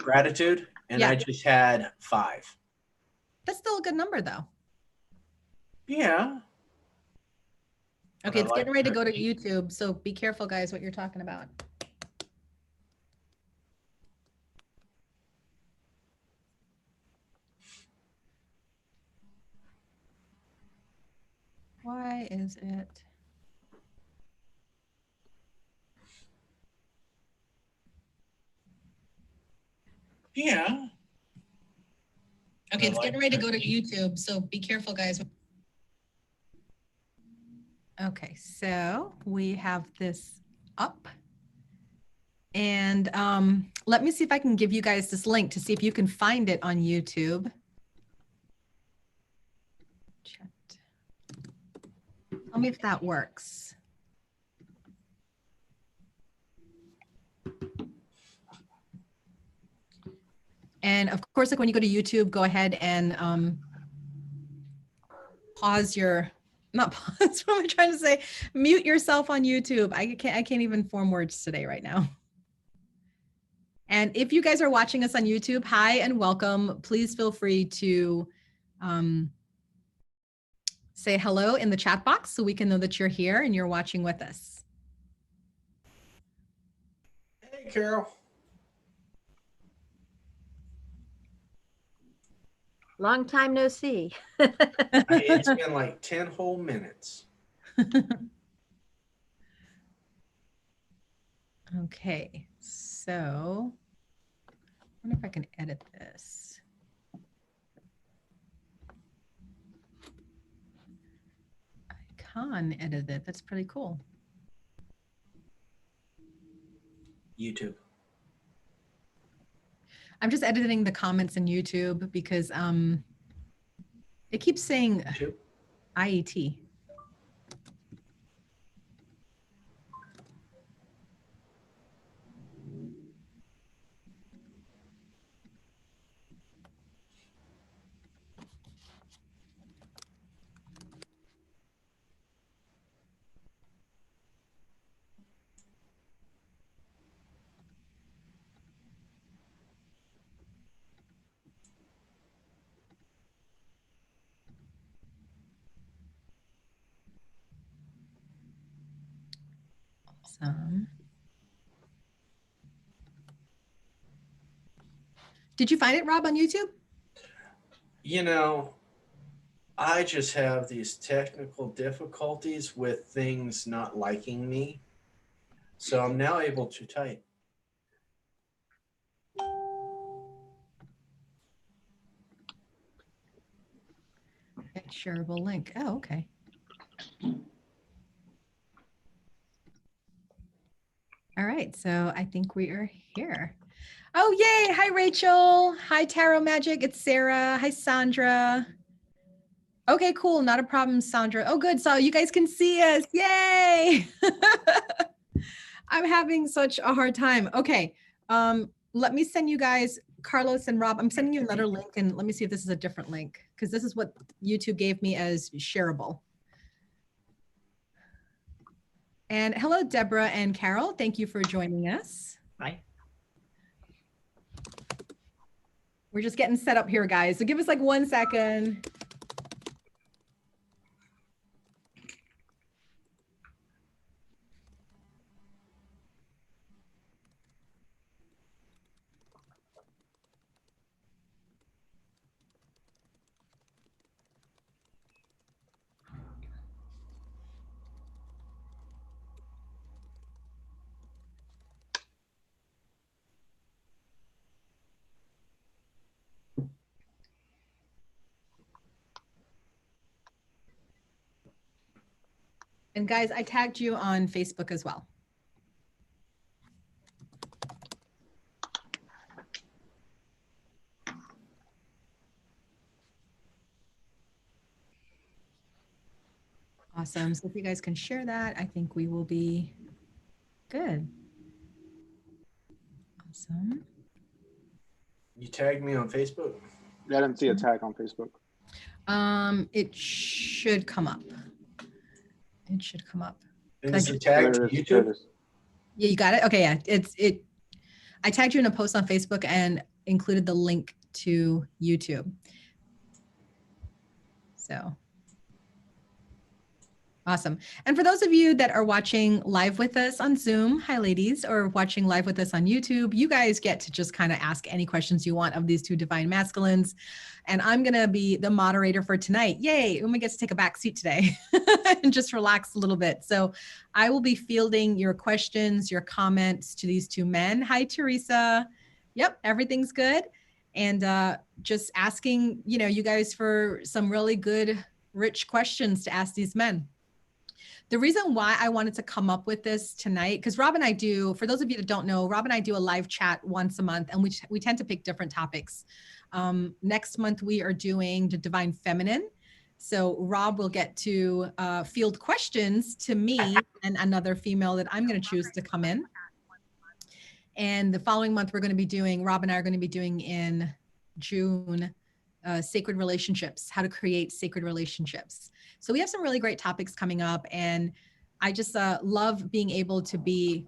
gratitude, and I just had 5. That's still a good number, though. Yeah. Okay, it's getting ready to go to YouTube, so be careful, guys, what you're talking about. Why is it? Yeah. Okay, it's getting ready to go to YouTube, so be careful, guys. Okay, so we have this up. And let me see if I can give you guys this link to see if you can find it on YouTube. Checked. Tell me if that works. And of course, like when you go to YouTube, go ahead and pause your, not pause, what am I trying to say? Mute yourself on YouTube. I can't even form words today right now. And if you guys are watching us on YouTube, hi and welcome. Please feel free to say hello in the chat box so we can know that you're here and you're watching with us. Hey, Carol. Long time no see. It's been like 10 whole minutes. Okay, so I wonder if I can edit this. I can edit it. That's pretty cool. YouTube. I'm just editing the comments in YouTube because it keeps saying YouTube. IET. Awesome. Did you find it, Rob, on YouTube? You know, I just have these technical difficulties with things not liking me. So I'm now able to type. Shareable link. Oh, okay. All right, so I think we are here. Oh, yay. Hi, Rachel. Hi, Tarot Magic. It's Sarah. Hi, Sandra. Okay, cool. Not a problem, Sandra. Oh, good. So you guys can see us. Yay. I'm having such a hard time. Okay. Let me send you guys, Carlos and Rob, I'm sending you another link, and let me see if this is a different link, because this is what YouTube gave me as shareable. And hello, Deborah and Carol. Thank you for joining us. Hi. We're just getting set up here, guys. So give us like 1 second. And guys, I tagged you on Facebook as well. Awesome. So if you guys can share that, I think we will be good. Awesome. You tagged me on Facebook? Yeah, I didn't see a tag on Facebook. It should come up. It should come up. And is it tagged to YouTube? Yeah, you got it? Okay, yeah. I tagged you in a post on Facebook, and included the link to YouTube. So awesome. And for those of you that are watching live with us on Zoom, hi ladies, or watching live with us on YouTube, you guys get to just kind of ask any questions you want of these two divine masculines. And I'm going to be the moderator for tonight. Yay, Uma gets to take a back seat today and just relax a little bit. So I will be fielding your questions, your comments to these two men. Hi, Teresa. Yep, everything's good. And just asking, you know, you guys for some really good, rich questions to ask these men. The reason why I wanted to come up with this tonight, because Rob and I do, for those of you that don't know, Rob and I do a live chat once a month, and we tend to pick different topics. Next month, we are doing the divine feminine. So Rob will get to field questions to me and another female that I'm going to choose to come in. And the following month, we're going to be doing, Rob and I are going to be doing in June, sacred relationships, how to create sacred relationships. So we have some really great topics coming up, and I just love being able to be,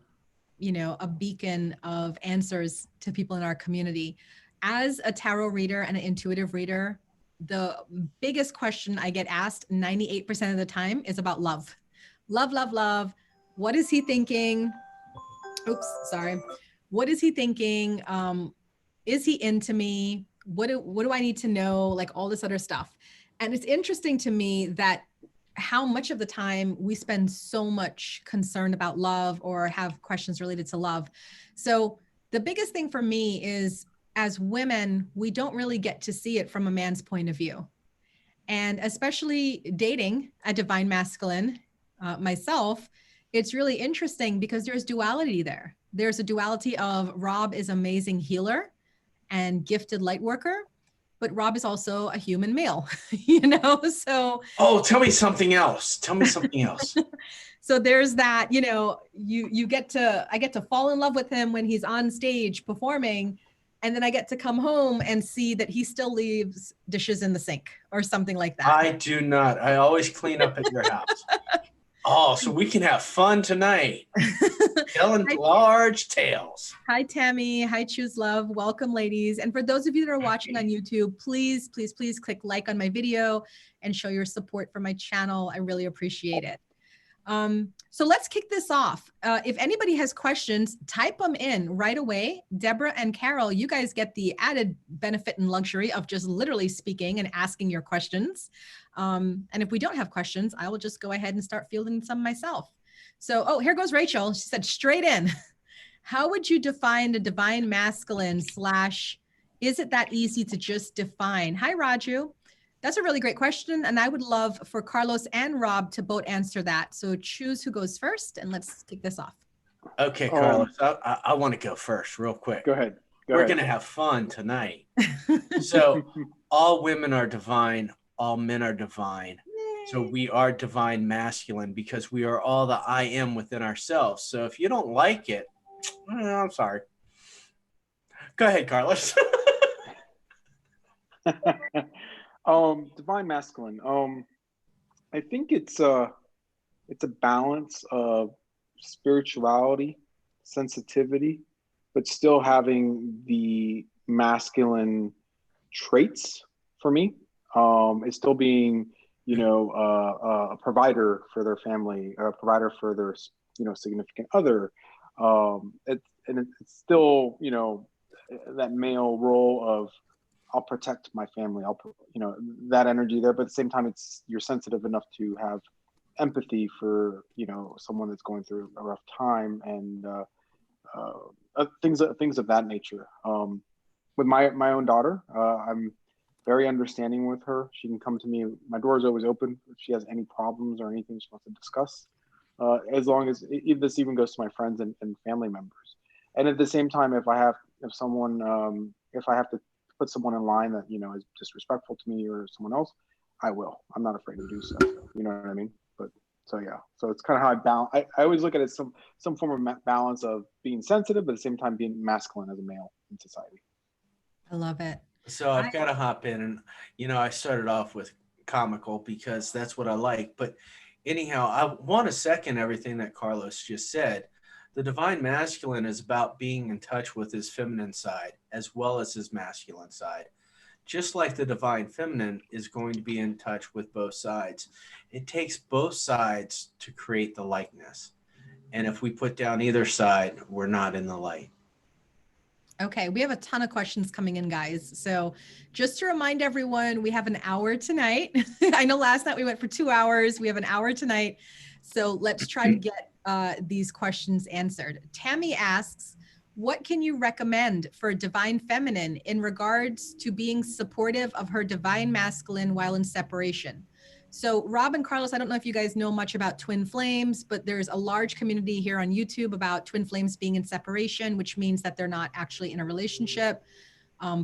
you know, a beacon of answers to people in our community. As a tarot reader and an intuitive reader, the biggest question I get asked 98% of the time is about love. Love, love, love. What is he thinking? Oops, sorry. What is he thinking? Is he into me? What do I need to know? Like all this other stuff. And it's interesting to me that how much of the time we spend so much concerned about love or have questions related to love. So the biggest thing for me is, as women, we don't really get to see it from a man's point of view. And especially dating a divine masculine, myself, it's really interesting because there's duality there. There's a duality of Rob is amazing healer and gifted light worker, but Rob is also a human male, you know? So, Oh, tell me something else. Tell me something else. so there's that, you know, I get to fall in love with him when he's on stage performing. And then I get to come home and see that he still leaves dishes in the sink or something like that. I do not. I always clean up at your house. Oh, so we can have fun tonight. Telling large tales. Hi, Tammy. Hi, Choose Love. Welcome, ladies. And for those of you that are watching on YouTube, please, please, please click like on my video and show your support for my channel. I really appreciate it. So let's kick this off. If anybody has questions, type them in right away. Deborah and Carol, you guys get the added benefit and luxury of just literally speaking and asking your questions. And if we don't have questions, I will just go ahead and start fielding some myself. So, oh, here goes Rachel. She said straight in. How would you define the divine masculine / is it that easy to just define? Hi, Raju. That's a really great question. And I would love for Carlos and Rob to both answer that. So choose who goes first and let's kick this off. Okay, Carlos, I want to go first real quick. Go ahead. We're going to have fun tonight. So all women are divine. All men are divine. Yay. So we are divine masculine because we are all the I am within ourselves. So if you don't like it, I'm sorry. Go ahead, Carlos. Divine masculine. I think it's a balance of spirituality, sensitivity, but still having the masculine traits for me. It's still being, you know, a provider for their family, a provider for their, you know, significant other. It's still, you know, that male role of I'll protect my family. I'll, you know, that energy there, but at the same time, you're sensitive enough to have empathy for, you know, someone that's going through a rough time and things of that nature. With my own daughter, I'm very understanding with her. She can come to me. My door is always open if she has any problems or anything she wants to discuss. As long as this even goes to my friends and family members. And at the same time, if I have to put someone in line that, you know, is disrespectful to me or someone else, I will. I'm not afraid to do so. You know what I mean? But so yeah. So it's kind of how I balance. I always look at it as some form of balance of being sensitive, but at the same time being masculine as a male in society. I love it. So I've got to hop in, and you know, I started off with comical because that's what I like. But anyhow, I want to second everything that Carlos just said. The divine masculine is about being in touch with his feminine side as well as his masculine side. Just like the divine feminine is going to be in touch with both sides. It takes both sides to create the likeness. And if we put down either side, we're not in the light. Okay, we have a ton of questions coming in, guys. So just to remind everyone, we have an hour tonight. I know last night we went for 2 hours. We have an hour tonight. So let's try to get these questions answered. Tammy asks, what can you recommend for divine feminine in regards to being supportive of her divine masculine while in separation? So Rob and Carlos, I don't know if you guys know much about twin flames, but there's a large community here on YouTube about twin flames being in separation, which means that they're not actually in a relationship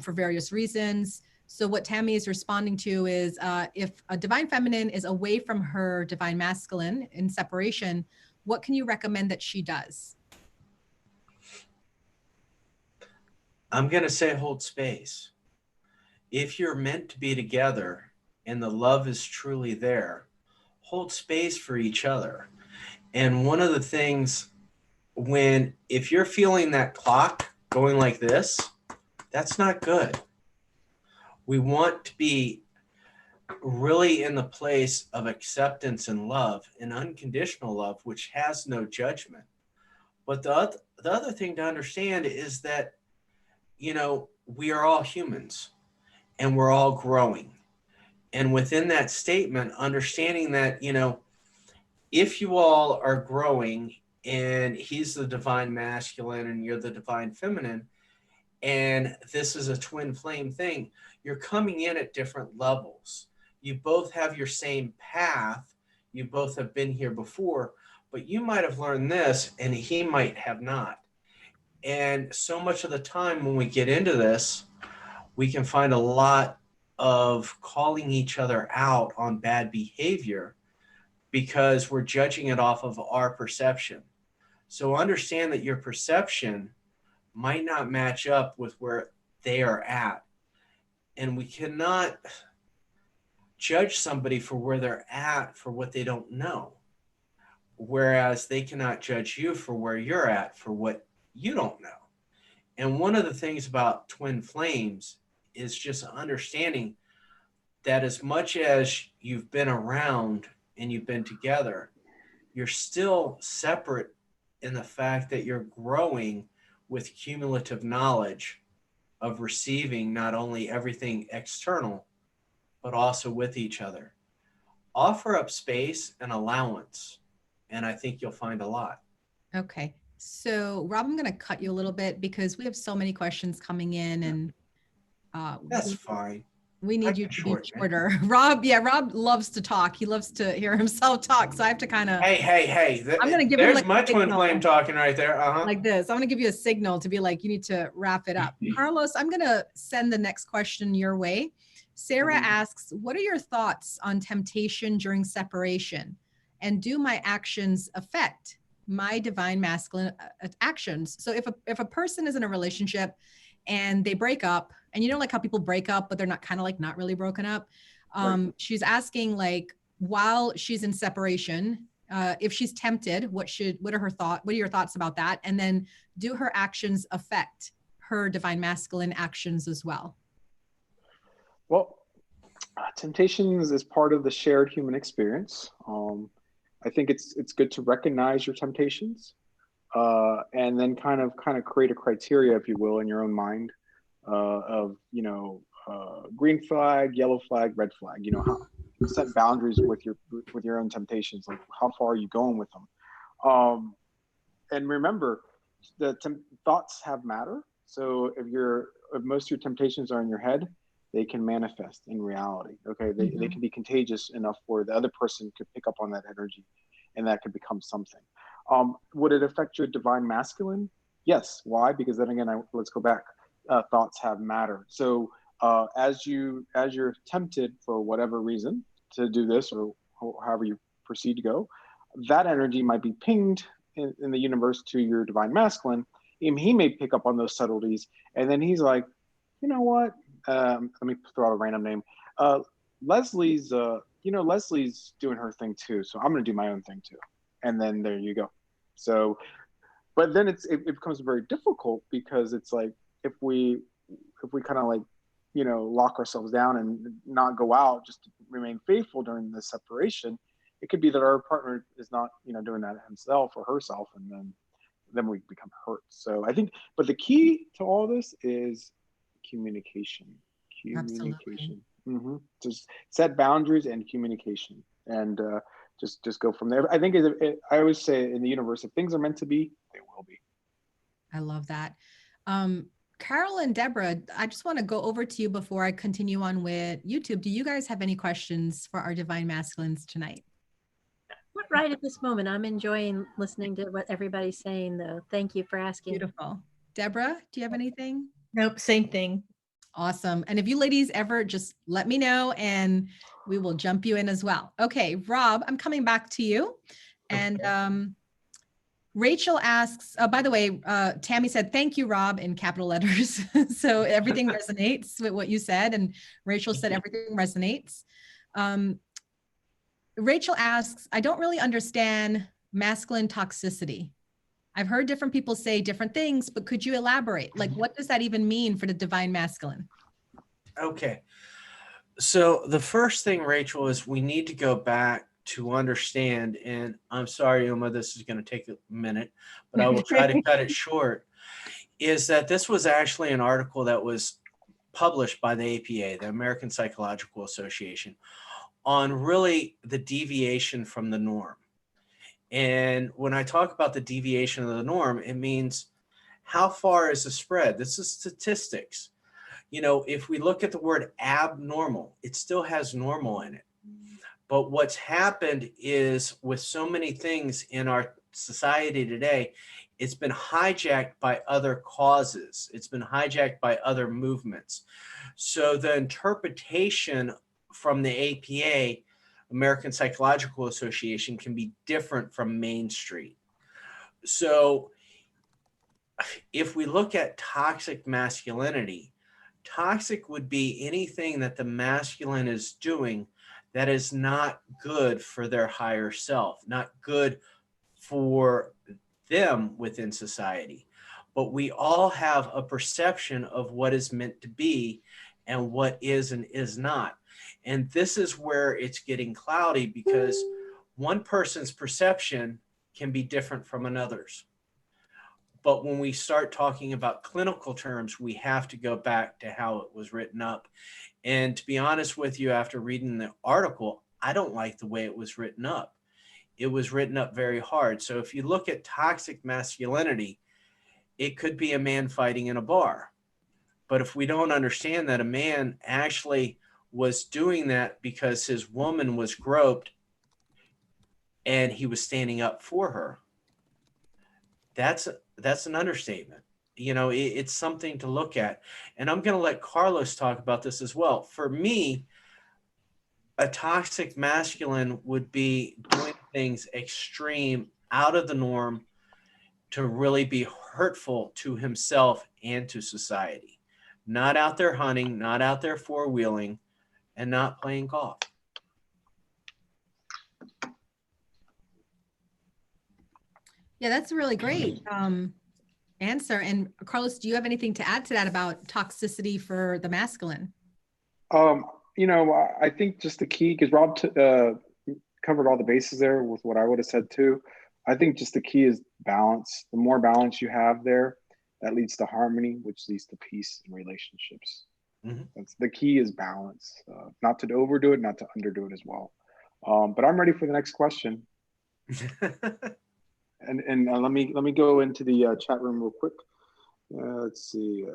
for various reasons. So what Tammy is responding to is if a divine feminine is away from her divine masculine in separation, what can you recommend that she does? I'm going to say hold space. If you're meant to be together and the love is truly there, hold space for each other. And one of the things if you're feeling that clock going like this, that's not good. We want to be really in the place of acceptance and love and unconditional love, which has no judgment. But the other thing to understand is that, we are all humans and we're all growing. And within that statement, understanding that, if you all are growing and he's the divine masculine and you're the divine feminine, and this is a twin flame thing, you're coming in at different levels. You both have your same path. You both have been here before, but you might have learned this and he might have not. And so much of the time when we get into this, we can find a lot of calling each other out on bad behavior because we're judging it off of our perception. So understand that your perception might not match up with where they are at. And we cannot judge somebody for where they're at for what they don't know. Whereas they cannot judge you for where you're at for what you don't know. And one of the things about twin flames is just understanding that as much as you've been around and you've been together, you're still separate in the fact that you're growing with cumulative knowledge of receiving not only everything external, but also with each other. Offer up space and allowance, and I think you'll find a lot. Okay. So Rob, I'm going to cut you a little bit because we have so many questions coming in and That's fine. We need you to be shorten shorter. Rob loves to talk. He loves to hear himself talk. So I have to kind of. Hey. I'm going to give him like my twin flame talking right there. Like this. I'm going to give you a signal to be like, you need to wrap it up. Carlos, I'm going to send the next question your way. Sarah asks, what are your thoughts on temptation during separation? And do my actions affect my divine masculine actions? So if a person is in a relationship and they break up, and you know, like how people break up, but they're not kind of like not really broken up. Right. She's asking like, while she's in separation, if she's tempted, what are your thoughts about that? And then do her actions affect her divine masculine actions as well? Well, temptations is part of the shared human experience. I think it's good to recognize your temptations, and then kind of create a criteria, if you will, in your own mind. Of green flag, yellow flag, red flag. How set boundaries with your own temptations. Like how far are you going with them? And remember, thoughts have matter. So if most of your temptations are in your head, they can manifest in reality. Okay, they can be contagious enough where the other person could pick up on that energy, and that could become something. Would it affect your divine masculine? Yes. Why? Because then again, let's go back. Thoughts have matter. So as you're tempted for whatever reason to do this or however you proceed to go, that energy might be pinged in the universe to your divine masculine, and he may pick up on those subtleties, and then he's like, you know what? Let me throw out a random name. Leslie's doing her thing too, so I'm going to do my own thing too, and then there you go. So, but then it becomes very difficult, because it's like, if we kind of like, lock ourselves down and not go out, just to remain faithful during the separation, it could be that our partner is not, doing that himself or herself, and then we become hurt. So I think, but the key to all this is communication. Absolutely. Just set boundaries and communication, and just go from there. I think I always say in the universe, if things are meant to be, they will be. I love that. Carol and Deborah, I just want to go over to you before I continue on with YouTube. Do you guys have any questions for our Divine Masculines tonight? Not right at this moment. I'm enjoying listening to what everybody's saying, though. Thank you for asking. Beautiful. Deborah, do you have anything? Nope, same thing. Awesome. And if you ladies ever, just let me know and we will jump you in as well. Okay, Rob, I'm coming back to you. And Rachel asks, by the way, Tammy said, thank you, Rob, in capital letters. So everything resonates with what you said. And Rachel said everything resonates. Rachel asks, I don't really understand masculine toxicity. I've heard different people say different things, but could you elaborate? Like, what does that even mean for the divine masculine? Okay. So the first thing, Rachel, is we need to go back to understand, and I'm sorry, Uma, this is going to take a minute, but I will try to cut it short, is that this was actually an article that was published by the APA, the American Psychological Association, on really the deviation from the norm. And when I talk about the deviation of the norm, it means how far is the spread? This is statistics. If we look at the word abnormal, it still has normal in it. But what's happened is, with so many things in our society today, it's been hijacked by other causes. It's been hijacked by other movements. So the interpretation from the APA, American Psychological Association, can be different from Main Street. So if we look at toxic masculinity, toxic would be anything that the masculine is doing that is not good for their higher self, not good for them within society. But we all have a perception of what is meant to be and what is and is not. And this is where it's getting cloudy, because one person's perception can be different from another's. But when we start talking about clinical terms, we have to go back to how it was written up. And to be honest with you, after reading the article, I don't like the way it was written up. It was written up very hard. So if you look at toxic masculinity, it could be a man fighting in a bar. But if we don't understand that a man actually was doing that because his woman was groped and he was standing up for her, that's an understatement. It's something to look at. And I'm going to let Carlos talk about this as well. For me, a toxic masculine would be doing things extreme, out of the norm, to really be hurtful to himself and to society. Not out there hunting, not out there four-wheeling, and not playing golf. Yeah, that's a really great answer. And Carlos, do you have anything to add to that about toxicity for the masculine? I think just the key, because Rob covered all the bases there with what I would have said too. I think just the key is balance. The more balance you have there, that leads to harmony, which leads to peace in relationships. Mm-hmm. That's the key, is balance. Not to overdo it, not to underdo it as well. But I'm ready for the next question. And let me go into the chat room real quick. Let's see.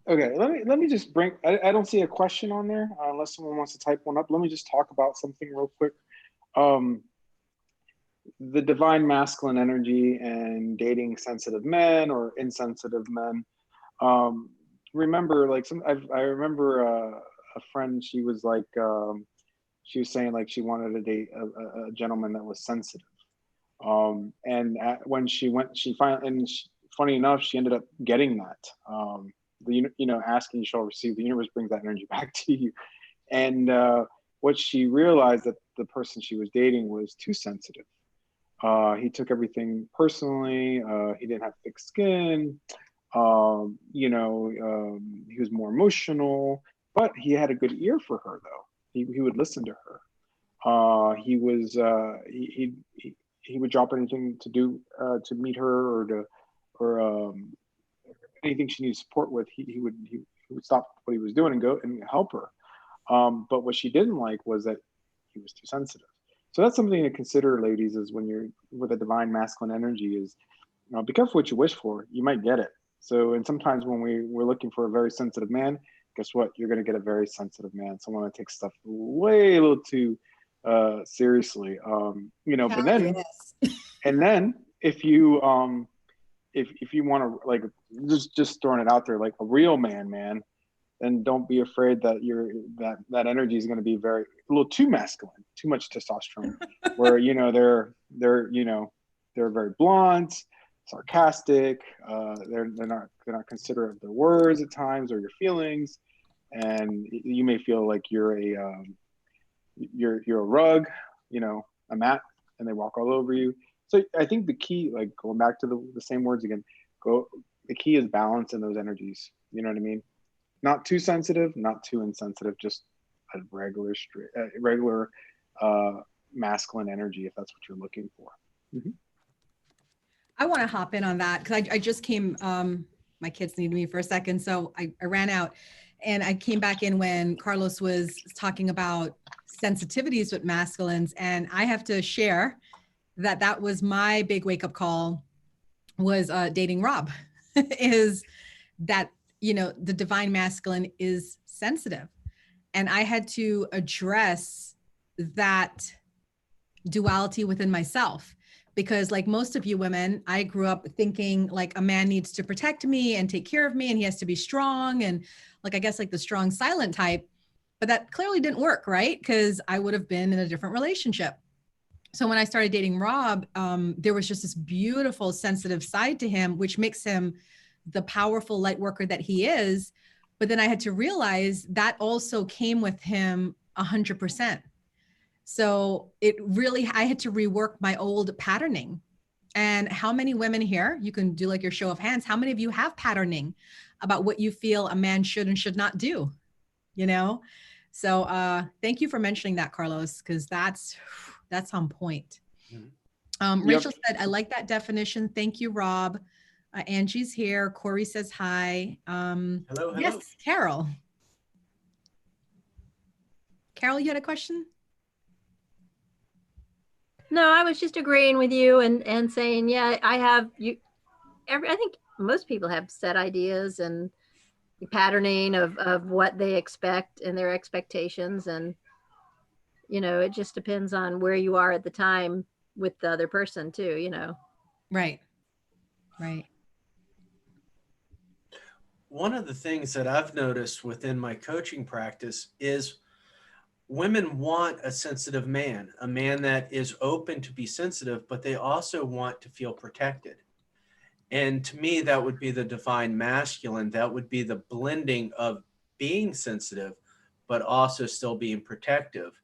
Okay, let me just bring. I don't see a question on there unless someone wants to type one up. Let me just talk about something real quick. The divine masculine energy and dating sensitive men or insensitive men. Remember, like I remember a friend. She was like, she was saying like she wanted to date a gentleman that was sensitive. When she went, she finally, and funny enough, she ended up getting that. asking you shall receive. The universe brings that energy back to you. And what she realized, that the person she was dating was too sensitive. He took everything personally. He didn't have thick skin. He was more emotional, but he had a good ear for her, though. He would listen to her. He would drop anything to do to meet her, or anything she needed support with. He would stop what he was doing and go and help her. But what she didn't like was that he was too sensitive. So that's something to consider, ladies, is when you're with a divine masculine energy, is be careful what you wish for. You might get it. So, and sometimes when we're looking for a very sensitive man, guess what? You're going to get a very sensitive man, someone that takes stuff way a little too seriously. But then, yes. and then if you if you want to, like, just throwing it out there, like a real man, then don't be afraid that that energy is going to be a little too masculine, too much testosterone, where they're very blunt, sarcastic, they're not considerate of their words at times, or your feelings, and you may feel like you're a rug, a mat, and they walk all over you. So I think the key, like going back to the same words again, the key is balance in those energies. You know what I mean? Not too sensitive, not too insensitive, just a regular masculine energy, if that's what you're looking for. Mm-hmm. I want to hop in on that because I just came, my kids needed me for a second. So I ran out and I came back in when Carlos was talking about sensitivities with masculines. And I have to share that was my big wake up call, was dating Rob, is that, the divine masculine is sensitive. And I had to address that duality within myself. Because like most of you women, I grew up thinking like a man needs to protect me and take care of me and he has to be strong and like, I guess like the strong silent type, but that clearly didn't work, right? Because I would have been in a different relationship. So when I started dating Rob, there was just this beautiful sensitive side to him, which makes him the powerful light worker that he is. But then I had to realize that also came with him 100%. So I had to rework my old patterning. And how many women here, you can do like your show of hands, how many of you have patterning about what you feel a man should and should not do, So thank you for mentioning that, Carlos, because that's on point. Mm-hmm. Rachel said, I like that definition. Thank you, Rob. Angie's here. Corey says hi. Hello. Yes, Carol. Carol, you had a question? No, I was just agreeing with you and saying, yeah, I think most people have set ideas and patterning of what they expect and their expectations. And, it just depends on where you are at the time with the other person too, Right. One of the things that I've noticed within my coaching practice is women want a sensitive man, a man that is open to be sensitive, but they also want to feel protected. And to me, that would be the divine masculine. That would be the blending of being sensitive, but also still being protective.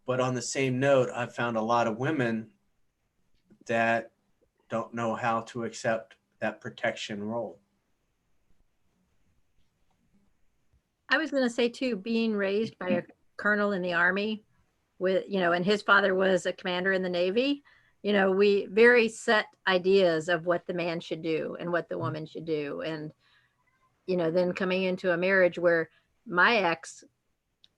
But on the same note, I've found a lot of women that don't know how to accept that protection role. I was going to say too, being raised by a colonel in the Army with, and his father was a commander in the Navy, we very set ideas of what the man should do and what the woman should do. And, then coming into a marriage where my ex,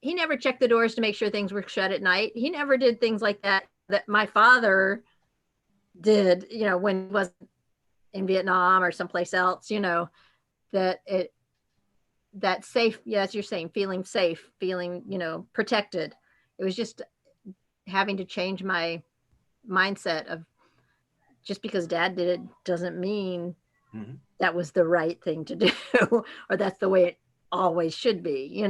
he never checked the doors to make sure things were shut at night. He never did things like that my father did, when he was in Vietnam or someplace else, that safe, as you're saying, feeling safe, feeling, protected. It was just having to change my mindset of just because dad did it doesn't mean that was the right thing to do or that's the way it always should be,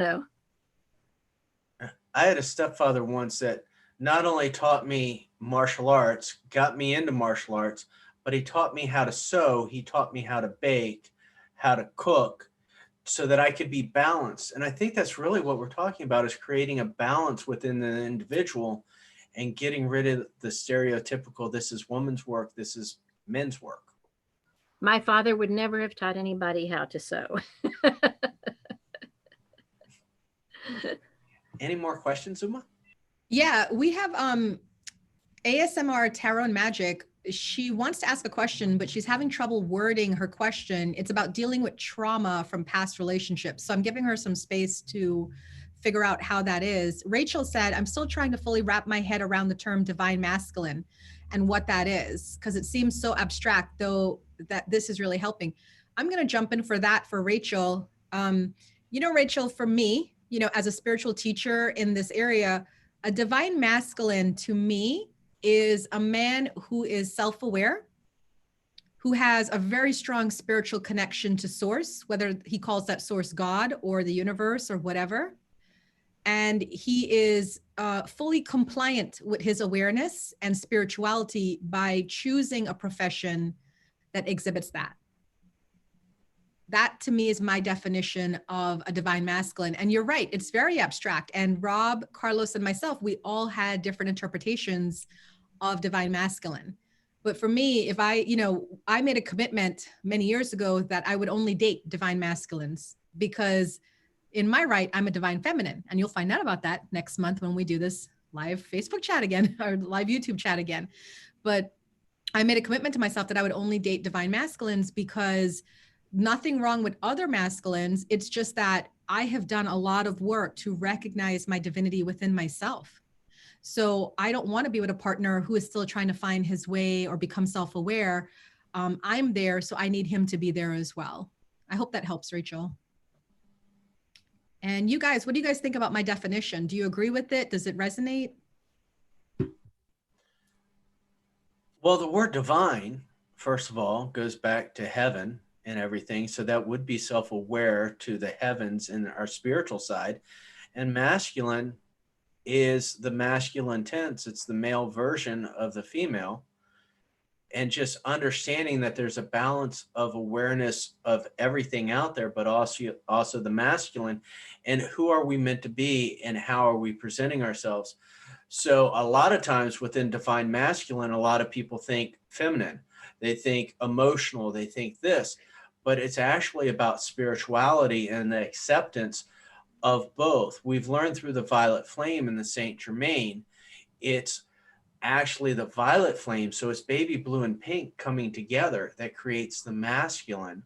I had a stepfather once that not only taught me martial arts, got me into martial arts, but he taught me how to sew. He taught me how to bake, how to cook, so that I could be balanced. And I think that's really what we're talking about, is creating a balance within the individual and getting rid of the stereotypical, this is woman's work, this is men's work. My father would never have taught anybody how to sew. Any more questions, Uma? Yeah, we have ASMR Tarot and Magic. She wants to ask a question, but she's having trouble wording her question. It's about dealing with trauma from past relationships. So I'm giving her some space to figure out how that is. Rachel said, I'm still trying to fully wrap my head around the term divine masculine and what that is, because it seems so abstract, though that this is really helping. I'm going to jump in for that for Rachel. Rachel, for me, as a spiritual teacher in this area, a divine masculine to me is a man who is self-aware, who has a very strong spiritual connection to source, whether he calls that source God or the universe or whatever. And he is fully compliant with his awareness and spirituality by choosing a profession that exhibits that. That to me is my definition of a divine masculine. And you're right, it's very abstract. And Rob, Carlos, and myself, we all had different interpretations of divine masculine. But for me, if I made a commitment many years ago that I would only date divine masculines, because in my right, I'm a divine feminine. And you'll find out about that next month when we do this live Facebook chat again, or live YouTube chat again. But I made a commitment to myself that I would only date divine masculines, because nothing wrong with other masculines. It's just that I have done a lot of work to recognize my divinity within myself. So I don't want to be with a partner who is still trying to find his way or become self-aware. I'm there, so I need him to be there as well. I hope that helps, Rachel. And you guys, what do you guys think about my definition? Do you agree with it? Does it resonate? Well, the word divine, first of all, goes back to heaven and everything. So that would be self-aware to the heavens and our spiritual side. And masculine is the masculine tense. It's the male version of the female. And just understanding that there's a balance of awareness of everything out there, but also the masculine, and who are we meant to be and how are we presenting ourselves. So a lot of times within divine masculine, a lot of people think feminine, they think emotional, they think this, but it's actually about spirituality and the acceptance of both. We've learned through the violet flame and the Saint Germain, it's actually the violet flame, so it's baby blue and pink coming together, that creates the masculine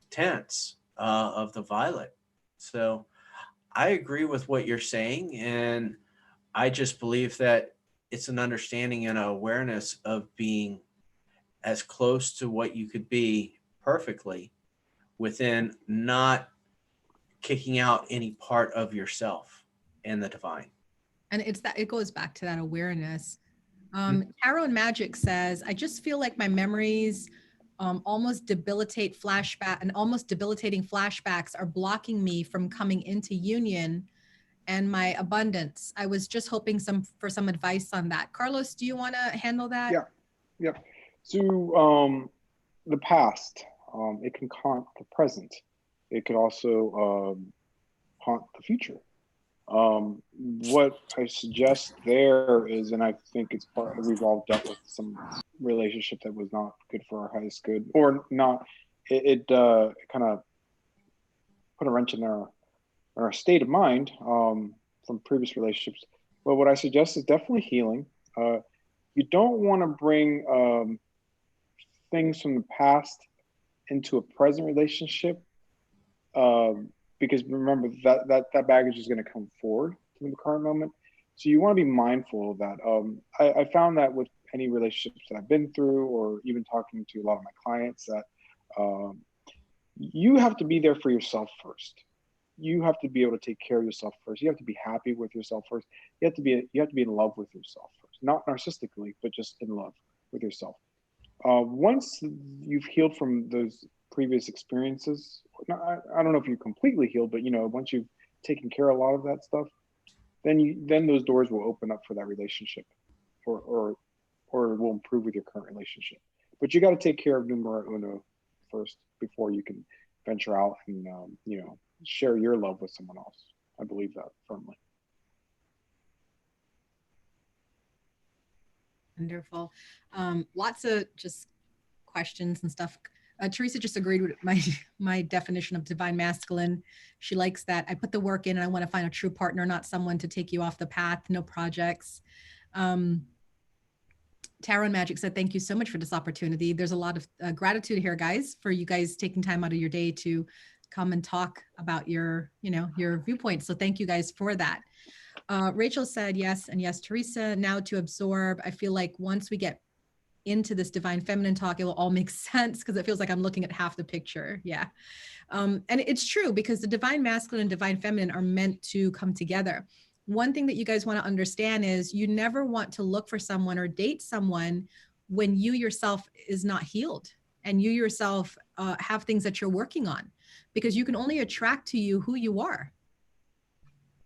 tense of the violet. So I agree with what you're saying, and I just believe that it's an understanding and an awareness of being as close to what you could be perfectly within, not kicking out any part of yourself and the divine. And it's that, it goes back to that awareness. Tarot and Magic says, I just feel like my memories almost debilitating flashbacks are blocking me from coming into union and my abundance. I was just hoping for some advice on that. Carlos, do you want to handle that? Yeah. So the past, it can haunt the present. It could also haunt the future. What I suggest there is, and I think it's we've all dealt with some relationship that was not good for our highest good, or not. It kind of put a wrench in our state of mind from previous relationships. But what I suggest is definitely healing. You don't want to bring things from the past into a present relationship. Because remember that baggage is going to come forward to the current moment. So you want to be mindful of that. I found that with any relationships that I've been through, or even talking to a lot of my clients, that you have to be there for yourself first. You have to be able to take care of yourself first. You have to be happy with yourself first. You have to be in love with yourself first, not narcissistically, but just in love with yourself. Once you've healed from those previous experiences, I don't know if you're completely healed, but once you've taken care of a lot of that stuff, then those doors will open up for that relationship, or will improve with your current relationship. But you got to take care of numero uno first before you can venture out and, share your love with someone else. I believe that firmly. Wonderful. Lots of just questions and stuff. Teresa just agreed with my definition of divine masculine. She likes that I put the work in and I want to find a true partner, not someone to take you off the path, no projects. Tarot and Magic said, thank you so much for this opportunity. There's a lot of gratitude here, guys, for you guys taking time out of your day to come and talk about your viewpoints. So thank you guys for that. Rachel said, yes, and yes, Teresa, now to absorb. I feel like once we get into this divine feminine talk, it will all make sense because it feels like I'm looking at half the picture. Yeah. And it's true because the divine masculine and divine feminine are meant to come together. One thing that you guys want to understand is you never want to look for someone or date someone when you yourself is not healed and you yourself have things that you're working on, because you can only attract to you who you are,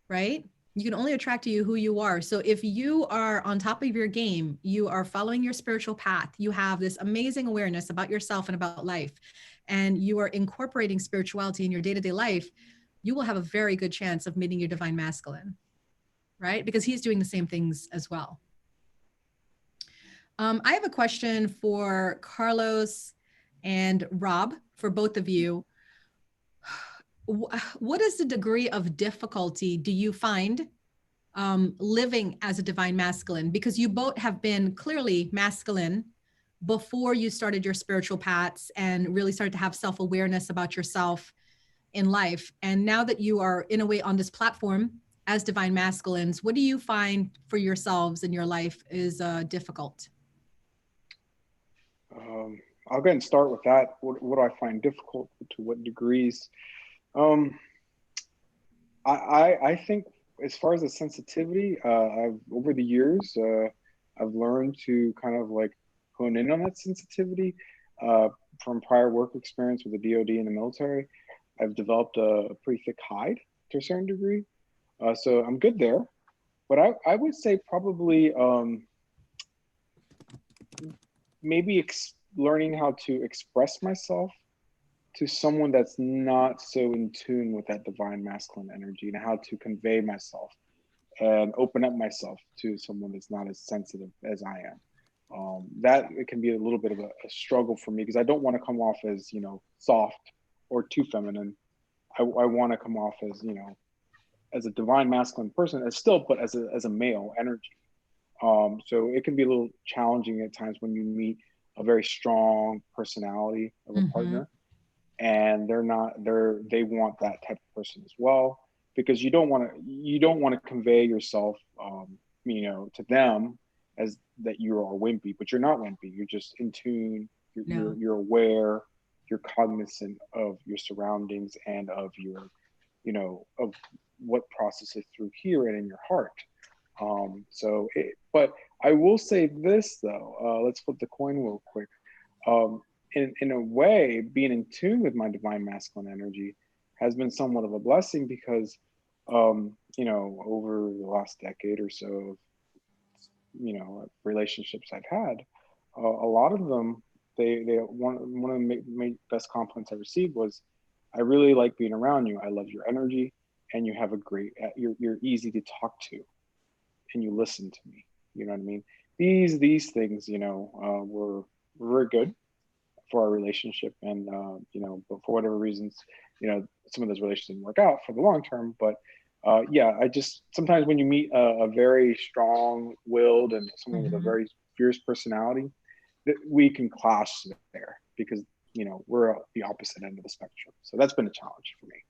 right? You can only attract to you who you are. So if you are on top of your game, you are following your spiritual path, you have this amazing awareness about yourself and about life, and you are incorporating spirituality in your day-to-day life, you will have a very good chance of meeting your divine masculine, right? Because he's doing the same things as well. I have a question for Carlos and Rob, for both of you. What is the degree of difficulty do you find living as a divine masculine? Because you both have been clearly masculine before you started your spiritual paths and really started to have self-awareness about yourself in life. And now that you are in a way on this platform as divine masculines, what do you find for yourselves in your life is difficult? I'll go ahead and start with that. What do I find difficult? To what degrees? I think as far as the sensitivity, over the years, I've learned to kind of like hone in on that sensitivity from prior work experience with the DoD and the military. I've developed a pretty thick hide to a certain degree. So I'm good there. But I would say probably maybe learning how to express myself to someone that's not so in tune with that divine masculine energy, and how to convey myself and open up myself to someone that's not as sensitive as I am. That it can be a little bit of a struggle for me, because I don't want to come off as, soft or too feminine. I want to come off as, as a divine masculine person, but as a male energy. So it can be a little challenging at times when you meet a very strong personality of a partner, and they want that type of person as well, because you don't want to convey yourself, to them as that you are wimpy, but you're not wimpy. You're just in tune. You're aware. You're cognizant of your surroundings and of your, of what processes through here and in your heart. But I will say this though, let's flip the coin real quick. In a way, being in tune with my divine masculine energy has been somewhat of a blessing, because, over the last decade or so, relationships I've had, a lot of them, one of the best compliments I received was, I really like being around you. I love your energy, and you have you're easy to talk to, and you listen to me. You know what I mean? These things, were very good for our relationship, and but for whatever reasons, some of those relationships didn't work out for the long term. But I just sometimes when you meet a very strong-willed and someone with a very fierce personality, that we can clash there, because we're at the opposite end of the spectrum. So that's been a challenge for me.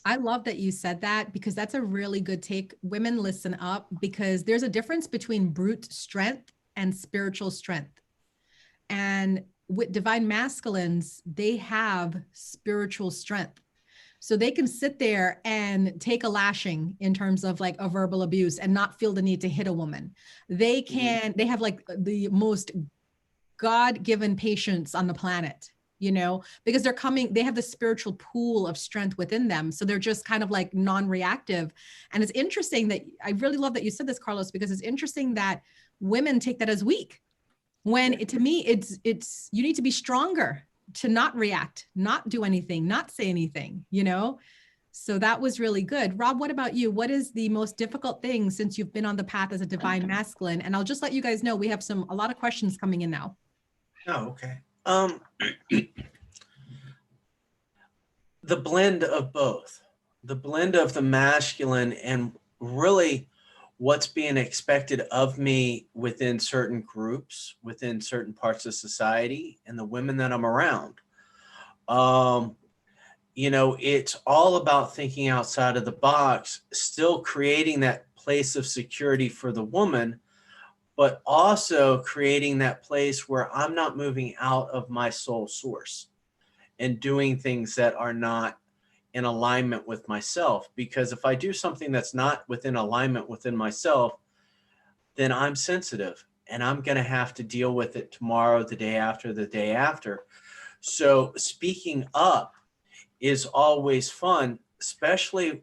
I love that you said that, because that's a really good take. Women, listen up, because there's a difference between brute strength and spiritual strength. And with divine masculines, they have spiritual strength. So they can sit there and take a lashing in terms of like a verbal abuse and not feel the need to hit a woman. They they have like the most God-given patience on the planet, because they have the spiritual pool of strength within them. So they're just kind of like non-reactive. And it's interesting that I really love that you said this, Carlos, because it's interesting that women take that as weak, when to me, it's you need to be stronger to not react, not do anything, not say anything, you know? So that was really good. Rob, what about you? What is the most difficult thing since you've been on the path as a divine masculine? And I'll just let you guys know, we have a lot of questions coming in now. Oh, okay. The blend of both, the blend of the masculine and really what's being expected of me within certain groups, within certain parts of society, and the women that I'm around. You know, it's all about thinking outside of the box, still creating that place of security for the woman, but also creating that place where I'm not moving out of my soul source and doing things that are not in alignment with myself. Because if I do something that's not within alignment within myself, then I'm sensitive and I'm going to have to deal with it tomorrow, the day after, the day after. So speaking up is always fun, especially,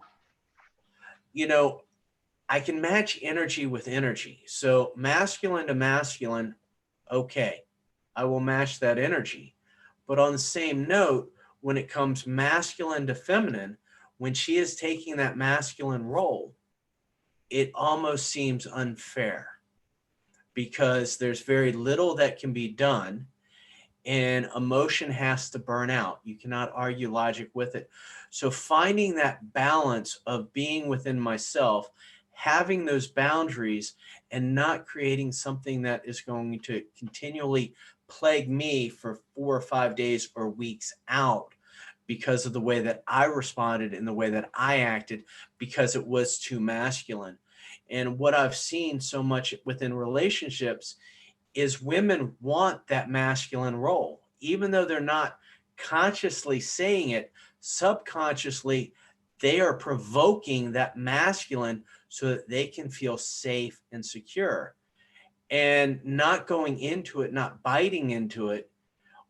you know, I can match energy with energy. So masculine to masculine, okay, I will match that energy. But on the same note, when it comes masculine to feminine, when she is taking that masculine role, it almost seems unfair because there's very little that can be done and emotion has to burn out. You cannot argue logic with it. So finding that balance of being within myself, having those boundaries and not creating something that is going to continually plague me for 4 or 5 days or weeks out because of the way that I responded and the way that I acted because it was too masculine. And what I've seen so much within relationships is women want that masculine role, even though they're not consciously saying it, subconsciously, they are provoking that masculine so that they can feel safe and secure. And not going into it, not biting into it,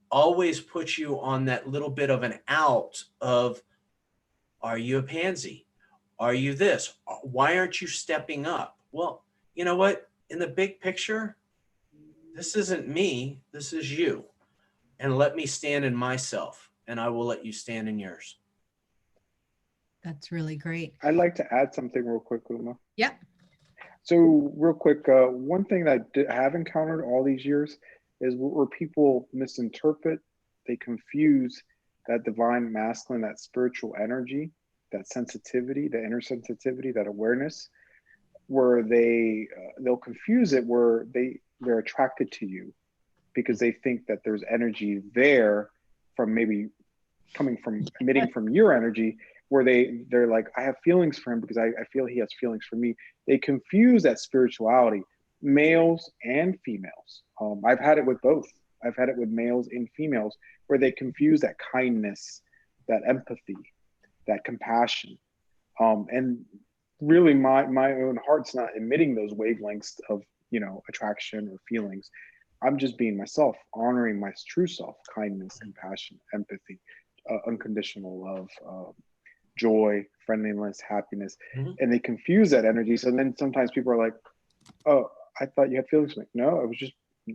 always puts you on that little bit of an out of, are you a pansy? Are you this? Why aren't you stepping up? Well, you know what? In the big picture, this isn't me, this is you. And let me stand in myself, and I will let you stand in yours. That's really great. I'd like to add something real quick, Uma. Yep. So real quick, one thing that I have encountered all these years is where people misinterpret, they confuse that divine masculine, that spiritual energy, that sensitivity, the inner sensitivity, that awareness, where they'll confuse it where they're attracted to you because they think that there's energy there from maybe coming from emitting from your energy, where they're like, I have feelings for him because I feel he has feelings for me. They confuse that spirituality, males and females. I've had it with both. I've had it with males and females where they confuse that kindness, that empathy, that compassion. And really my own heart's not emitting those wavelengths of, attraction or feelings. I'm just being myself, honoring my true self, kindness, compassion, empathy, unconditional love, joy, friendliness, happiness. Mm-hmm. And they confuse that energy. So then sometimes people are like, oh, I thought you had feelings for me.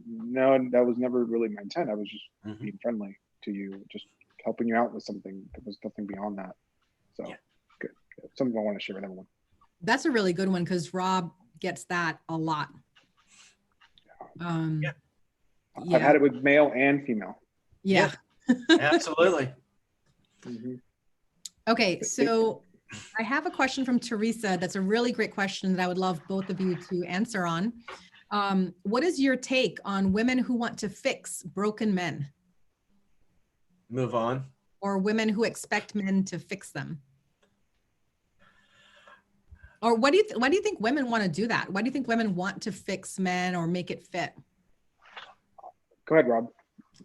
No, that was never really my intent. I was just being friendly to you, just helping you out with something. There was nothing beyond that. So good. Something I want to share with everyone. That's a really good one because Rob gets that a lot. I've had it with male and female. Yeah. Absolutely. Okay, so I have a question from Teresa. That's a really great question that I would love both of you to answer on. What is your take on women who want to fix broken men? Move on. Or women who expect men to fix them? Or why do you think women want to do that? Why do you think women want to fix men or make it fit? Go ahead, Rob.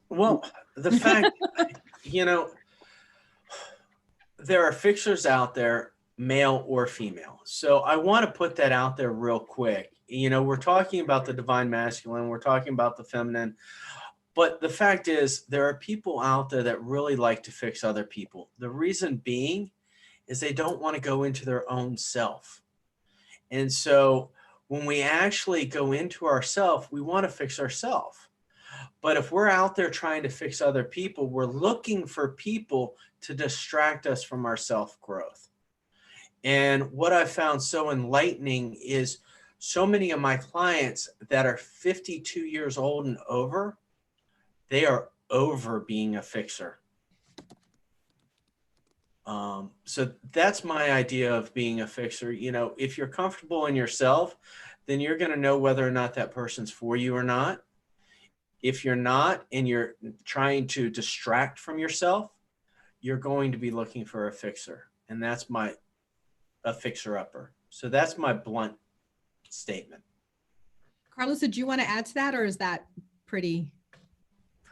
Well, the fact, there are fixers out there, male or female. So I want to put that out there real quick. We're talking about the divine masculine, we're talking about the feminine, but the fact is there are people out there that really like to fix other people. The reason being is they don't want to go into their own self. And so when we actually go into ourself, we want to fix ourselves. But if we're out there trying to fix other people, we're looking for people to distract us from our self-growth. And what I found so enlightening is so many of my clients that are 52 years old and over, they are over being a fixer. So that's my idea of being a fixer. You know, if you're comfortable in yourself, then you're going to know whether or not that person's for you or not. If you're not, and you're trying to distract from yourself, you're going to be looking for a fixer. And that's a fixer-upper. So that's my blunt statement. Carlos, did you want to add to that, or is that pretty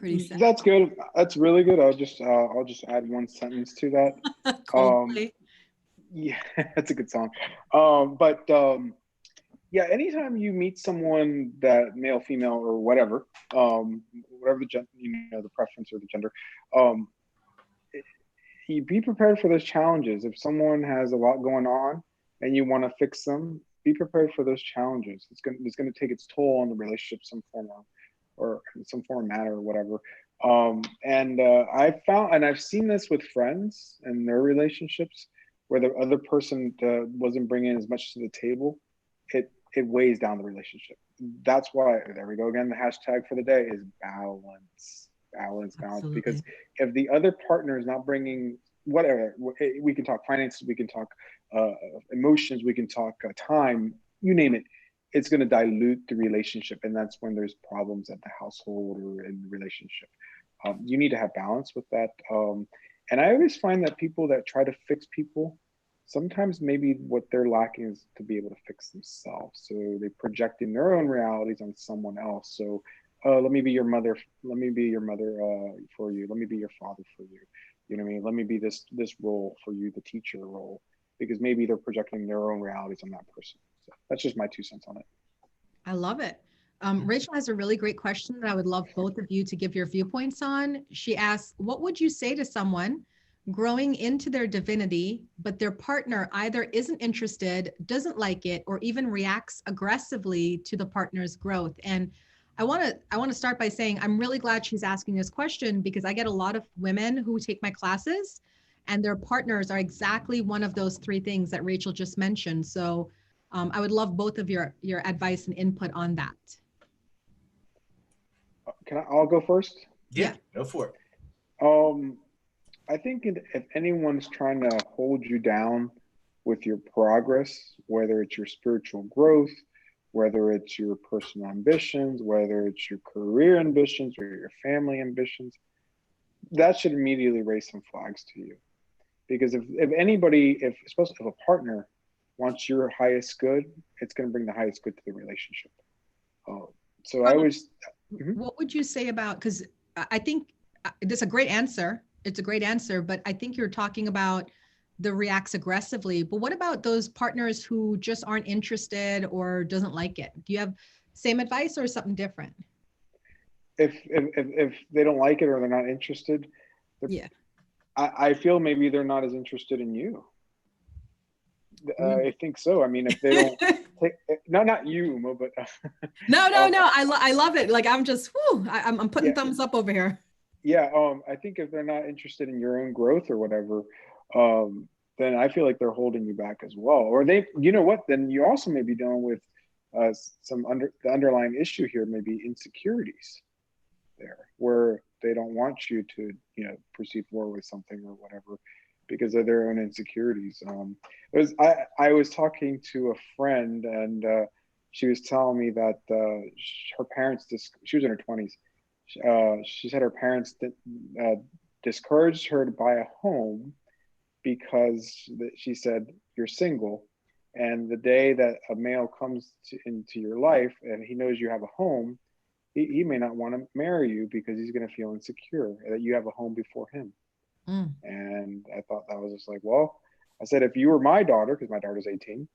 set? That's good. That's really good. I'll just add one sentence to that. Coldplay. Yeah, that's a good song. Yeah, anytime you meet someone that male, female, or whatever, whatever the preference or the gender, you be prepared for those challenges. If someone has a lot going on and you want to fix them, be prepared for those challenges. It's going to take its toll on the relationship, some form or some form of matter or whatever. I found, and I've seen this with friends and their relationships, where the other person wasn't bringing as much to the table. It weighs down the relationship. That's why, there we go again, the hashtag for the day is balance. Absolutely. Because if the other partner is not bringing whatever, we can talk finances, we can talk emotions, we can talk time, you name it, it's going to dilute the relationship. And that's when there's problems at the household or in the relationship. You need to have balance with that. And I always find that people that try to fix people, sometimes maybe what they're lacking is to be able to fix themselves. So they're projecting their own realities on someone else. So let me be your mother. Let me be your mother for you. Let me be your father for you. You know what I mean? Let me be this role for you, the teacher role, because maybe they're projecting their own realities on that person. So that's just my 2 cents on it. I love it. Rachel has a really great question that I would love both of you to give your viewpoints on. She asks, what would you say to someone growing into their divinity, but their partner either isn't interested, doesn't like it, or even reacts aggressively to the partner's growth? And I want to start by saying I'm really glad she's asking this question, because I get a lot of women who take my classes and their partners are exactly one of those 3 things that Rachel just mentioned. So I would love both of your advice and input on that. I'll go first? Yeah, go for it. I think if anyone's trying to hold you down with your progress, whether it's your spiritual growth, whether it's your personal ambitions, whether it's your career ambitions or your family ambitions, that should immediately raise some flags to you. Because if anybody, especially if a partner wants your highest good, it's going to bring the highest good to the relationship. So I always... What would you say about, because I think that's a great answer. It's a great answer, but I think you're talking about the reacts aggressively. But what about those partners who just aren't interested or doesn't like it? Do you have same advice or something different? If they don't like it or they're not interested, yeah, I feel maybe they're not as interested in you. I think so. I mean, if they don't take, not you, Mo, but no. I love it. Like I'm just, I'm putting thumbs up over here. Yeah. I think if they're not interested in your own growth or whatever, then I feel like they're holding you back as well. Or they, you know what? Then you also may be dealing with the underlying issue here, maybe insecurities there, where they don't want you to, proceed forward with something or whatever, because of their own insecurities. I was talking to a friend, and she was telling me that her parents, she was in her 20s. She said her parents discouraged her to buy a home because she said, you're single, and the day that a male comes into your life and he knows you have a home, he may not want to marry you because he's going to feel insecure that you have a home before him. And I thought that was just like, well, I said, if you were my daughter, because my daughter's 18,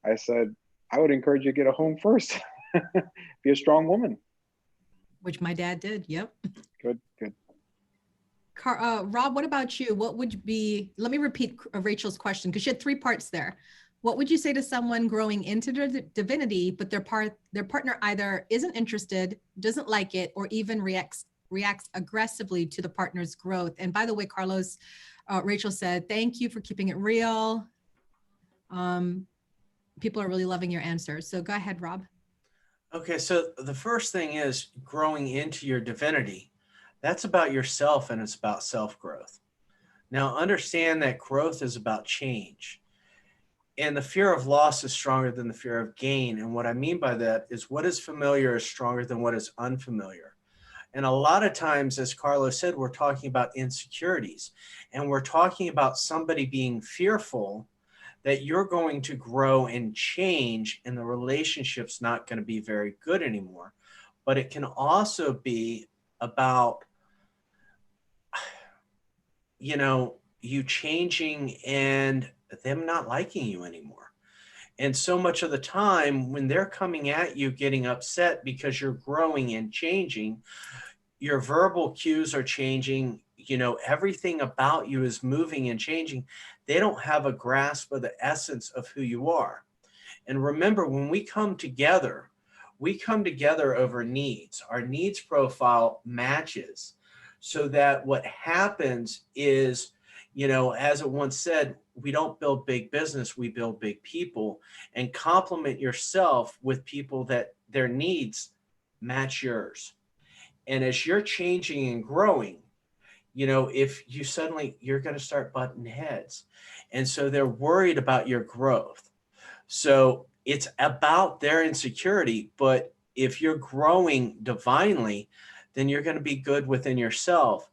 I said, I would encourage you to get a home first. Be a strong woman. Which my dad did. Yep. Good. Rob, what about you? What would be, let me repeat Rachel's question, because she had 3 parts there. What would you say to someone growing into their divinity, but their partner either isn't interested, doesn't like it, or even reacts aggressively to the partner's growth? And by the way, Carlos, Rachel said, thank you for keeping it real. People are really loving your answers. So go ahead, Rob. Okay, so the first thing is growing into your divinity. That's about yourself and it's about self-growth. Now, understand that growth is about change. And the fear of loss is stronger than the fear of gain. And what I mean by that is what is familiar is stronger than what is unfamiliar. And a lot of times, as Carlos said, we're talking about insecurities and we're talking about somebody being fearful that you're going to grow and change and the relationship's not going to be very good anymore. But it can also be about, you changing and them not liking you anymore. And so much of the time when they're coming at you getting upset because you're growing and changing, your verbal cues are changing, everything about you is moving and changing. They don't have a grasp of the essence of who you are. And remember, when we come together over needs. Our needs profile matches so that what happens is, as it once said, we don't build big business, we build big people, and complement yourself with people that their needs match yours. And as you're changing and growing, if you suddenly, you're going to start butting heads. And so they're worried about your growth. So it's about their insecurity. But if you're growing divinely, then you're going to be good within yourself.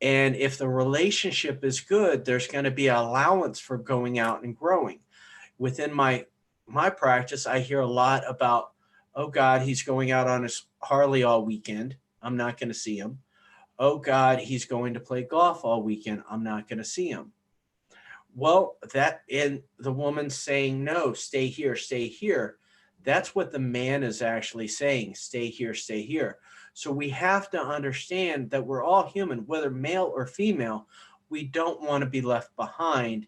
And if the relationship is good, there's going to be an allowance for going out and growing. Within my practice, I hear a lot about, oh God, he's going out on his Harley all weekend. I'm not going to see him. Oh God, he's going to play golf all weekend. I'm not going to see him. Well, that, and the woman saying, no, stay here. That's what the man is actually saying, stay here, stay here. So we have to understand that we're all human, whether male or female. We don't want to be left behind.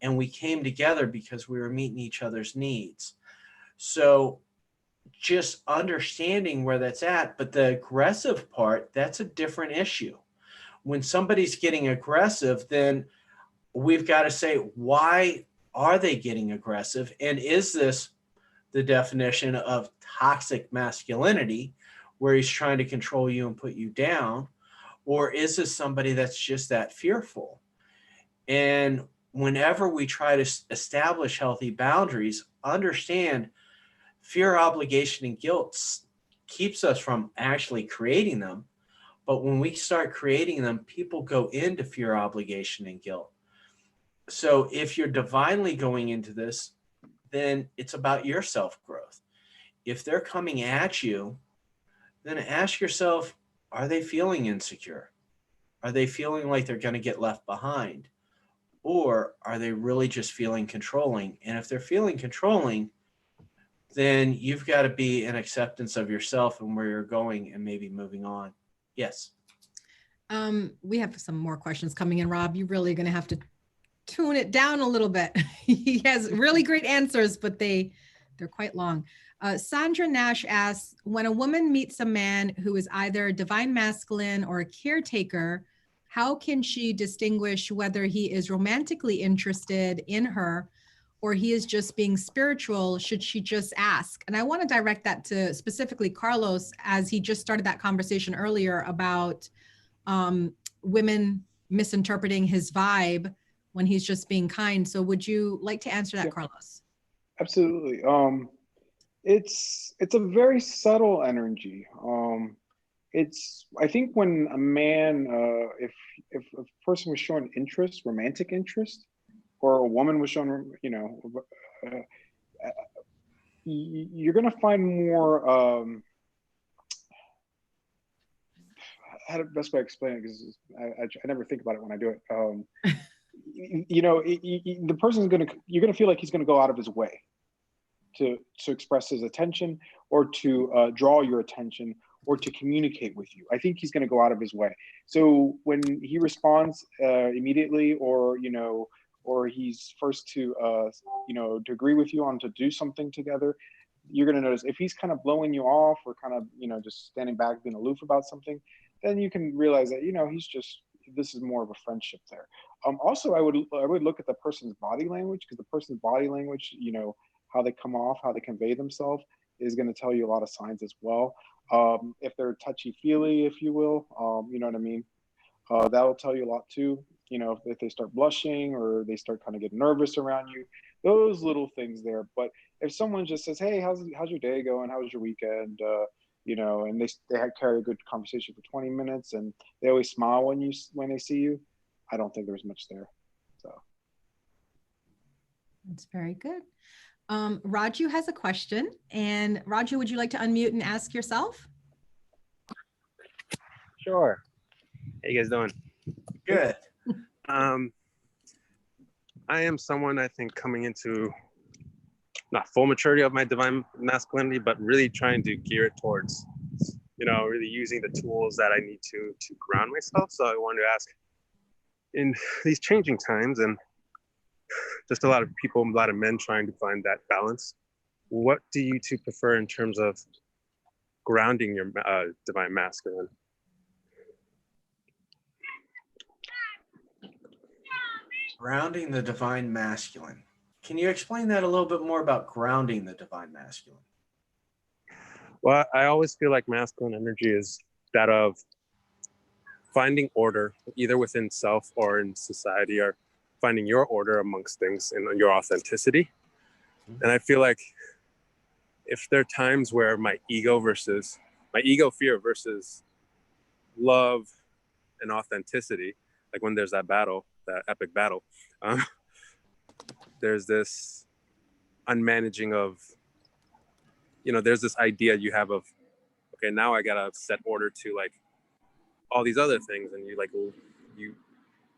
And we came together because we were meeting each other's needs. So just understanding where that's at. But the aggressive part, that's a different issue. When somebody's getting aggressive, then we've got to say, why are they getting aggressive? And is this the definition of toxic masculinity, where he's trying to control you and put you down? Or is this somebody that's just that fearful? And whenever we try to establish healthy boundaries, understand fear, obligation, and guilt keeps us from actually creating them. But when we start creating them, people go into fear, obligation, and guilt. So if you're divinely going into this, then it's about your self-growth. If they're coming at you, then ask yourself, are they feeling insecure? Are they feeling like they're going to get left behind? Or are they really just feeling controlling? And if they're feeling controlling, then you've got to be in acceptance of yourself and where you're going and maybe moving on. Yes. We have some more questions coming in, Rob. You're really going to have to tune it down a little bit. He has really great answers, but they're quite long. Sandra Nash asks, when a woman meets a man who is either divine masculine or a caretaker, how can she distinguish whether he is romantically interested in her or he is just being spiritual? Should she just ask? And I want to direct that to specifically Carlos, as he just started that conversation earlier about women misinterpreting his vibe when he's just being kind. So would you like to answer that, Carlos? Absolutely. It's a very subtle energy. I think when a man, if a person was showing interest, romantic interest, or a woman was showing, you're going to find more, how the best way to explain it, because I never think about it when I do it. The person's you're going to feel like he's going to go out of his way to express his attention, or to draw your attention, or to communicate with you. I think he's going to go out of his way. So when he responds immediately, or or he's first to to agree with you on to do something together, you're going to notice if he's kind of blowing you off or kind of just standing back being aloof about something, then you can realize that this is more of a friendship there. Also, I would look at the person's body language, because the person's body language, how they come off, how they convey themselves, is going to tell you a lot of signs as well. If they're touchy feely, if you will, you know what I mean, that will tell you a lot too. If they start blushing or they start kind of getting nervous around you, those little things there. But if someone just says, "Hey, how's your day going? How was your weekend?" And they carry a good conversation for 20 minutes, and they always smile when they see you, I don't think there's much there. So That's very good. Raju has a question, and Raju, would you like to unmute and ask yourself? Sure. How you guys doing? Good. I am someone, I think, coming into not full maturity of my divine masculinity, but really trying to gear it towards, really using the tools that I need to ground myself. So I wanted to ask, in these changing times and just a lot of men trying to find that balance, what do you two prefer in terms of grounding your divine masculine? Grounding the divine masculine. Can you explain that a little bit more about grounding the divine masculine? Well, I always feel like masculine energy is that of finding order, either within self or in society, or finding your order amongst things and your authenticity. And I feel like if there are times where my ego fear versus love and authenticity, like when there's that battle, that epic battle, there's this unmanaging of, there's this idea you have of, okay, now I gotta set order to like all these other things, and you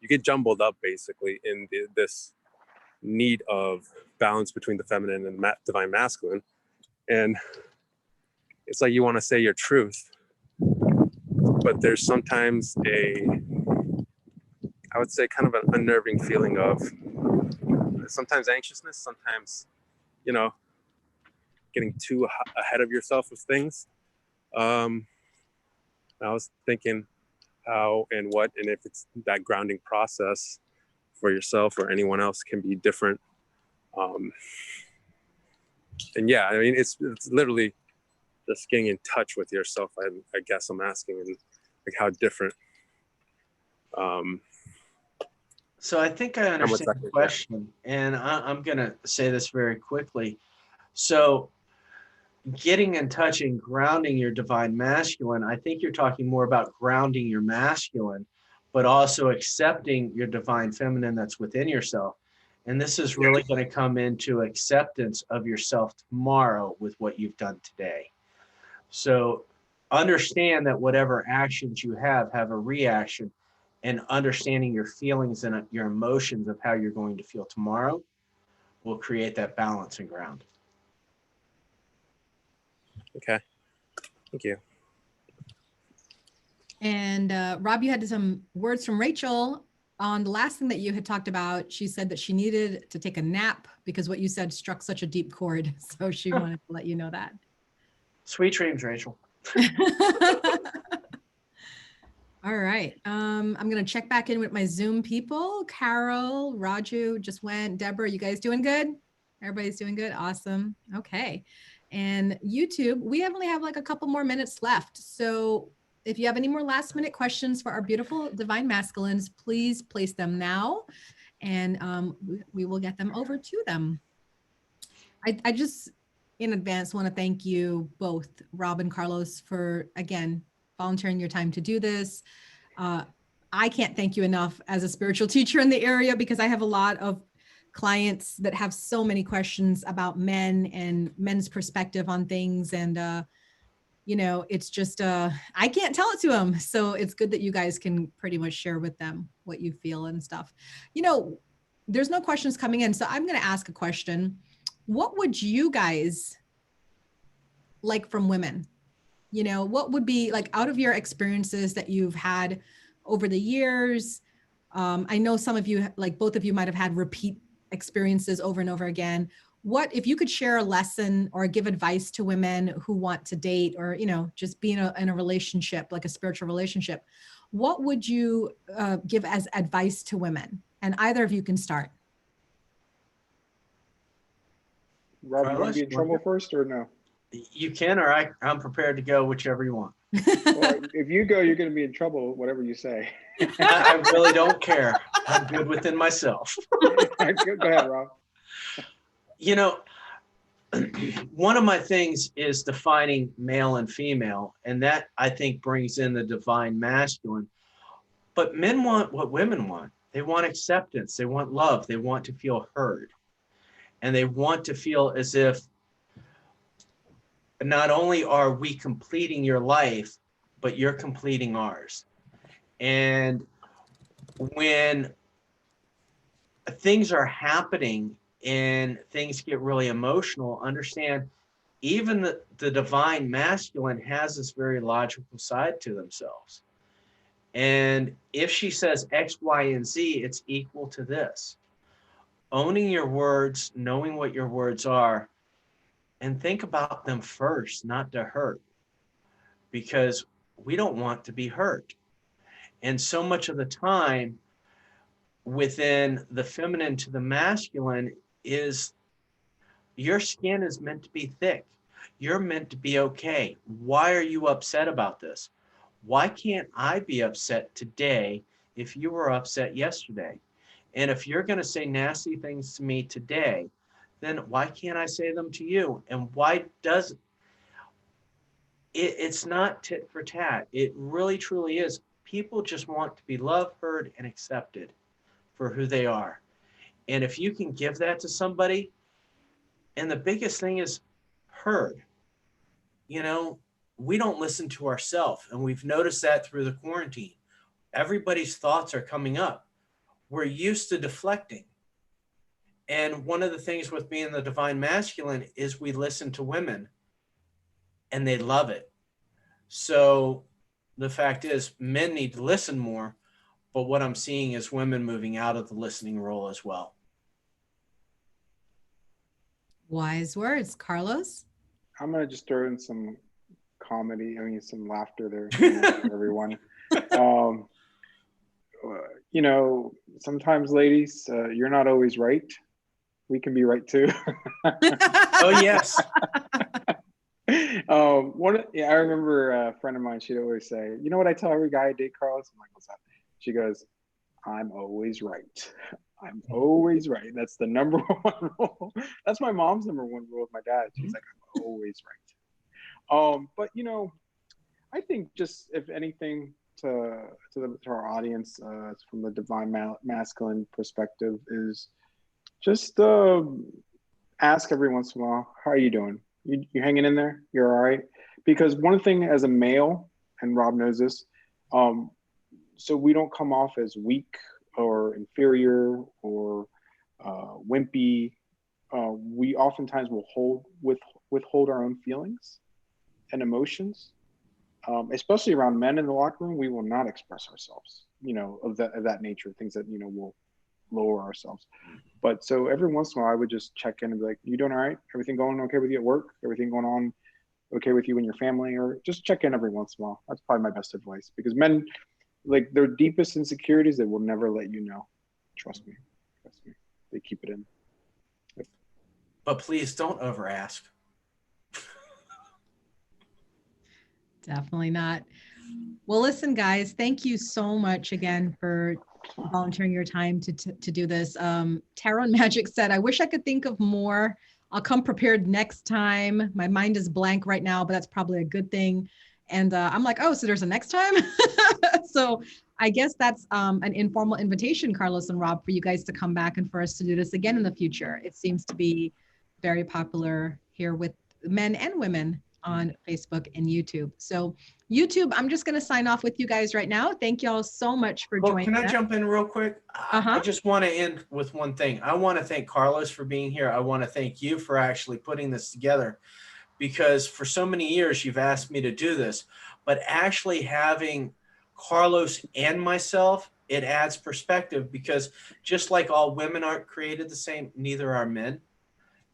get jumbled up basically in this need of balance between the feminine and divine masculine, and it's like you want to say your truth, but there's sometimes I would say kind of an unnerving feeling of sometimes anxiousness, sometimes, getting too ahead of yourself with things. I was thinking how and what, and if it's that grounding process for yourself or anyone else can be different. And yeah, I mean, it's literally just getting in touch with yourself. I guess I'm asking, and like how different. So I think I understand the question, and I'm going to say this very quickly. So getting in touch and grounding your divine masculine, I think you're talking more about grounding your masculine, but also accepting your divine feminine that's within yourself. And this is really going to come into acceptance of yourself tomorrow with what you've done today. So understand that whatever actions you have a reaction, and understanding your feelings and your emotions of how you're going to feel tomorrow will create that balance and ground. Okay, thank you. And Rob, you had some words from Rachel on the last thing that you had talked about. She said that she needed to take a nap because what you said struck such a deep chord. So she wanted to let you know that. Sweet dreams, Rachel. All right. I'm going to check back in with my Zoom people. Carol, Raju just went. Deborah, you guys doing good? Everybody's doing good. Awesome. Okay. And YouTube, we only have like a couple more minutes left. So if you have any more last minute questions for our beautiful divine masculines, please place them now, and we will get them over to them. I just in advance want to thank you both, Rob and Carlos, for, again, volunteering your time to do this. I can't thank you enough as a spiritual teacher in the area, because I have a lot of clients that have so many questions about men and men's perspective on things. And, it's just, I can't tell it to them. So it's good that you guys can pretty much share with them what you feel and stuff. There's no questions coming in. So I'm going to ask a question. What would you guys like from women? What would be like, out of your experiences that you've had over the years, I know some of you, like both of you might have had repeat experiences over and over again. What, if you could share a lesson or give advice to women who want to date or, you know, just be in a relationship, like a spiritual relationship, what would you give as advice to women? And either of you can start. Rob, you want to Carlos, be in trouble first or no? You can, or I'm prepared to go, whichever you want. Well, if you go, you're going to be in trouble, whatever you say. I really don't care. I'm good within myself. Go ahead, Rob. You know, one of my things is defining male and female, and that I think brings in the divine masculine. But men want what women want. They want acceptance. They want love. They want to feel heard. And they want to feel as if not only are we completing your life, but you're completing ours. And when things are happening and things get really emotional, understand even the divine masculine has this very logical side to themselves. And if she says X, Y, and Z, it's equal to this. Owning your words, knowing what your words are, and think about them first, not to hurt, because we don't want to be hurt. And so much of the time within the feminine to the masculine is your skin is meant to be thick. You're meant to be okay. Why are you upset about this? Why can't I be upset today if you were upset yesterday? And if you're going to say nasty things to me today, then why can't I say them to you? And why does it's not tit for tat. It really, truly is. People just want to be loved, heard, and accepted for who they are. And if you can give that to somebody, and the biggest thing is heard. You know, we don't listen to ourselves, and we've noticed that through the quarantine. Everybody's thoughts are coming up. We're used to deflecting. And one of the things with being the divine masculine is we listen to women and they love it. So the fact is men need to listen more, but what I'm seeing is women moving out of the listening role as well. Wise words. Carlos? I'm going to just throw in some comedy, some laughter there for everyone. You know, sometimes ladies, you're not always right. We can be right too. Oh, yes. I remember a friend of mine, she'd always say, you know what I tell every guy I date, Carlos? I'm like, what's that? She goes, I'm always right. I'm always right. That's the number one rule. That's my mom's number one rule with my dad. She's like, I'm always right. But you know, I think just if anything to our audience from the divine masculine perspective is just ask every once in a while, how are you doing? You hanging in there? You're all right? Because one thing as a male, and Rob knows this, so we don't come off as weak or inferior or wimpy. We oftentimes will withhold our own feelings and emotions, especially around men in the locker room. We will not express ourselves, of that nature, things that will lower ourselves. But so every once in a while, I would just check in and be like, you doing all right? Everything going okay with you at work? Everything going on okay with you and your family? Or just check in every once in a while. That's probably my best advice, because men, like, their deepest insecurities, they will never let you know. Trust me. They keep it in. Yep. But please don't over ask. Definitely not. Well, listen, guys, thank you so much again for volunteering your time to do this. Tarot and Magic said, I wish I could think of more. I'll come prepared next time. My mind is blank right now, but that's probably a good thing. And I'm like, oh, so there's a next time? So I guess that's an informal invitation, Carlos and Rob, for you guys to come back and for us to do this again in the future. It seems to be very popular here with men and women on Facebook and YouTube. So YouTube, I'm just going to sign off with you guys right now. Thank you all so much for joining us. Can I jump in real quick? I just want to end with one thing. I want to thank Carlos for being here. I want to thank you for actually putting this together, because for so many years you've asked me to do this, but actually having Carlos and myself it adds perspective, because just like all women aren't created the same, neither are men.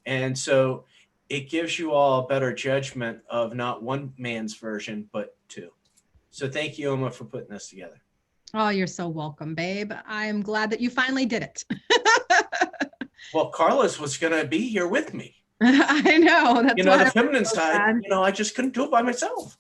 And so it gives you all a better judgment of not one man's version, but two. So thank you, Oma, for putting this together. Oh, you're so welcome, babe. I'm glad that you finally did it. Well, Carlos was going to be here with me. I know. That's You know, why the I'm feminine so side, glad. you know, I just couldn't do it by myself.